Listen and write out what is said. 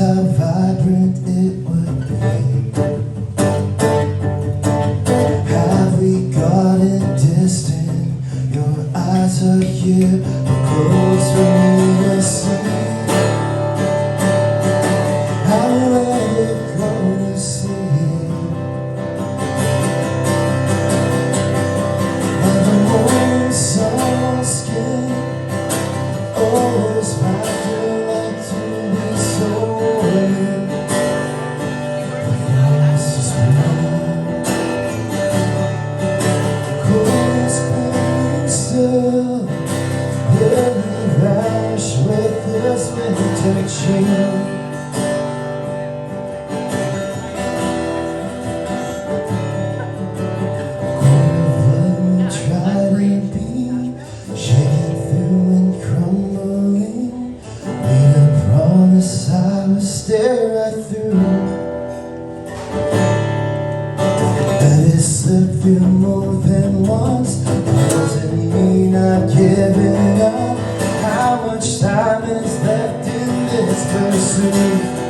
how vibrant it would be. Have we gotten distant? Your eyes are here, but close for me to see. How let it go to sleep. And the warm summer skin always factor like to be so weird. But yours is real. Coolest pain still really vanish with this winter chill. I would stare right through, but it slipped through more than once. Doesn't mean I'm giving up. How much time is left in this pursuit?